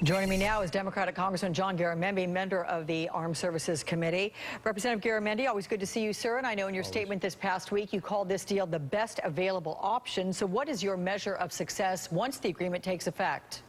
Joining me now is Democratic Congressman John Garamendi, member of the Armed Services Committee. Representative Garamendi, always good to see you, sir. And I know in your statement this past week, you called this deal the best available option. So what is your measure of success once the agreement takes effect?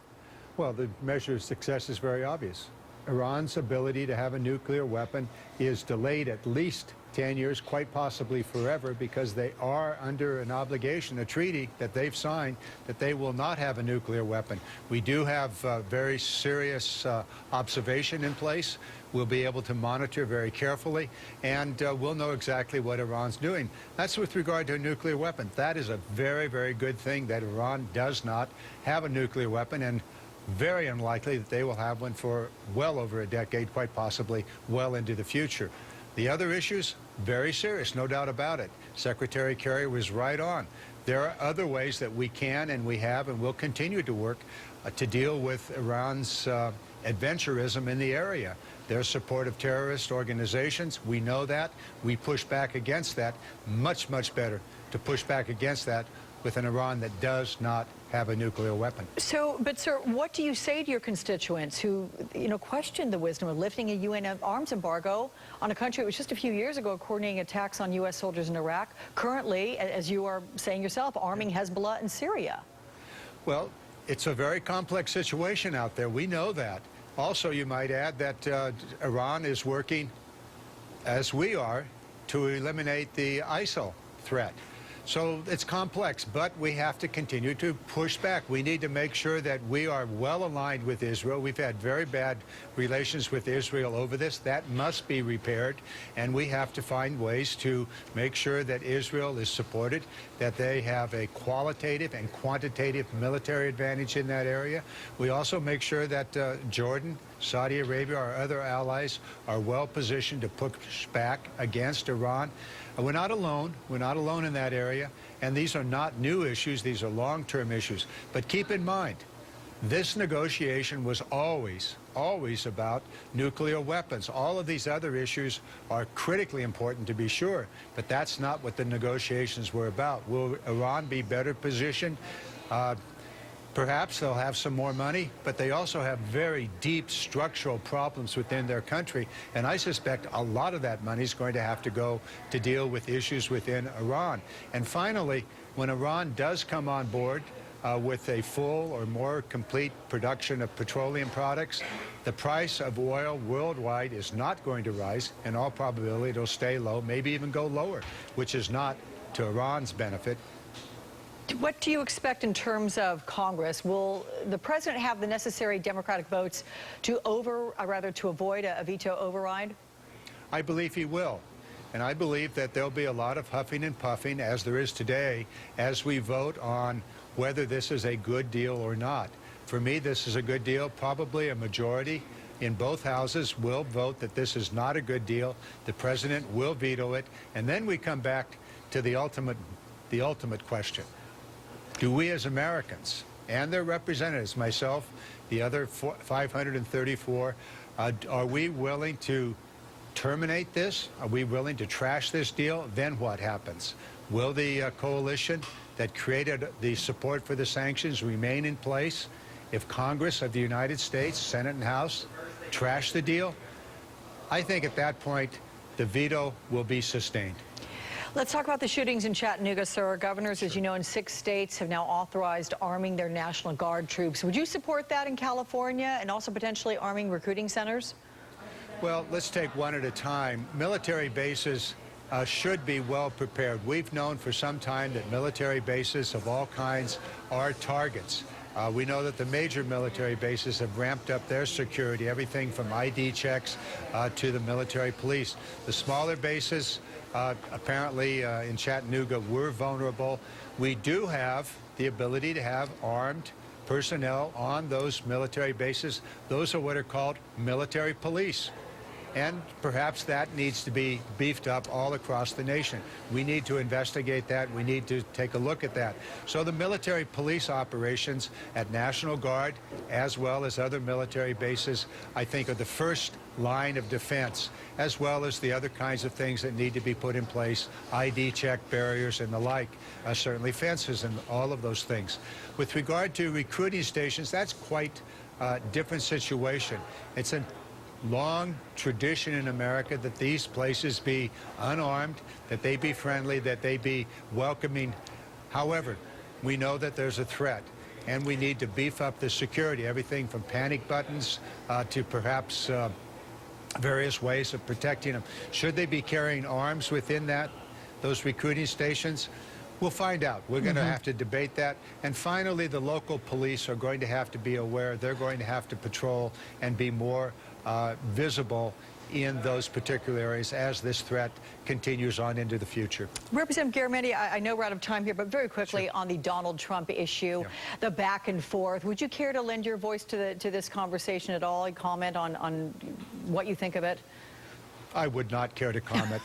Well, the measure of success is very obvious. Iran's ability to have a nuclear weapon is delayed at least 10 years, quite possibly forever, because they are under an obligation, a treaty that they've signed, that they will not have a nuclear weapon. We do have very serious observation in place. We'll be able to monitor very carefully, and we'll know exactly what Iran's doing. That's with regard to a nuclear weapon. That is a very, very good thing that Iran does not have a nuclear weapon, and very unlikely that they will have one for well over a decade, quite possibly well into the future. The other issues, very serious, no doubt about it. Secretary Kerry was right on. There are other ways that we can and we have and will continue to work to deal with Iran's adventurism in the area. Their support of terrorist organizations, we know that. We push back against that. Much, much better to push back against that with an Iran that does not have a nuclear weapon. But sir, what do you say to your constituents who, question the wisdom of lifting a UN arms embargo on a country that was just a few years ago coordinating attacks on U.S. soldiers in Iraq, currently, as you are saying yourself, arming Hezbollah in Syria? Well, it's a very complex situation out there. We know that. Also, you might add that Iran is working, as we are, to eliminate the ISIL threat. So it's complex, but we have to continue to push back. We need to make sure that we are well aligned with Israel. We've had very bad relations with Israel over this. That must be repaired, and we have to find ways to make sure that Israel is supported, that they have a qualitative and quantitative military advantage in that area. We also make sure that Jordan, Saudi Arabia, our other allies are well positioned to push back against Iran. We're not alone. We're not alone in that area. And these are not new issues. These are long-term issues. But keep in mind, this negotiation was always about nuclear weapons. All of these other issues are critically important, to be sure, but that's not what the negotiations were about. Will Iran be better positioned? Perhaps they'll have some more money, but they also have very deep structural problems within their country, and I suspect a lot of that money is going to have to go to deal with issues within Iran. And finally, when Iran does come on board with a full or more complete production of petroleum products, the price of oil worldwide is not going to rise. In all probability, it'll stay low, maybe even go lower, which is not to Iran's benefit. What do you expect in terms of Congress? Will the president have the necessary Democratic votes to avoid a veto override? I believe he will. And I believe that there'll be a lot of huffing and puffing, as there is today, as we vote on whether this is a good deal or not. For me, this is a good deal. Probably a majority in both houses will vote that this is not a good deal. The president will veto it. And then we come back to the ultimate question. Do we as Americans and their representatives, myself, the other 534, are we willing to terminate this? Are we willing to trash this deal? Then what happens? Will the coalition that created the support for the sanctions remain in place if Congress of the United States, Senate and House, trash the deal? I think at that point, the veto will be sustained. Let's talk about the shootings in Chattanooga, sir. Governors, as you know, in 6 states have now authorized arming their National Guard troops. Would you support that in California and also potentially arming recruiting centers? Well, let's take one at a time. Military bases should be well prepared. We've known for some time that military bases of all kinds are targets. We know that the major military bases have ramped up their security, everything from ID checks to the military police. The smaller bases, apparently in Chattanooga, were vulnerable. We do have the ability to have armed personnel on those military bases. Those are what are called military police. And perhaps that needs to be beefed up all across the nation. We need to investigate that. We need to take a look at that. So the military police operations at National Guard, as well as other military bases, I think are the first line of defense, as well as the other kinds of things that need to be put in place, ID check barriers and the like, certainly fences and all of those things. With regard to recruiting stations, that's quite different situation. It's a long tradition in America that these places be unarmed, that they be friendly, that they be welcoming. However, we know that there's a threat, and we need to beef up the security, everything from panic buttons to perhaps various ways of protecting them. Should they be carrying arms within those recruiting stations? We'll find out. We're going to have to debate that. And finally, the local police are going to have to be aware. They're going to have to patrol and be more visible in those particular areas as this threat continues on into the future. Representative Garamendi, I know we're out of time here, but very quickly on the Donald Trump issue, the back and forth, would you care to lend your voice to this conversation at all and comment on what you think of it? I would not care to comment.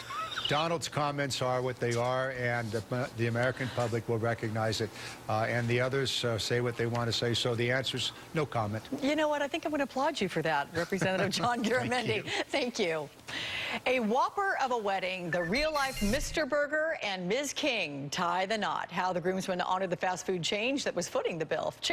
Donald's comments are what they are, and the American public will recognize it. And the others say what they want to say, so the answer's no comment. You know what? I think I'm going to applaud you for that, Representative John Garamendi. Thank you. A whopper of a wedding, the real-life Mr. Burger and Ms. King tie the knot. How the groomsmen honored the fast food change that was footing the bill.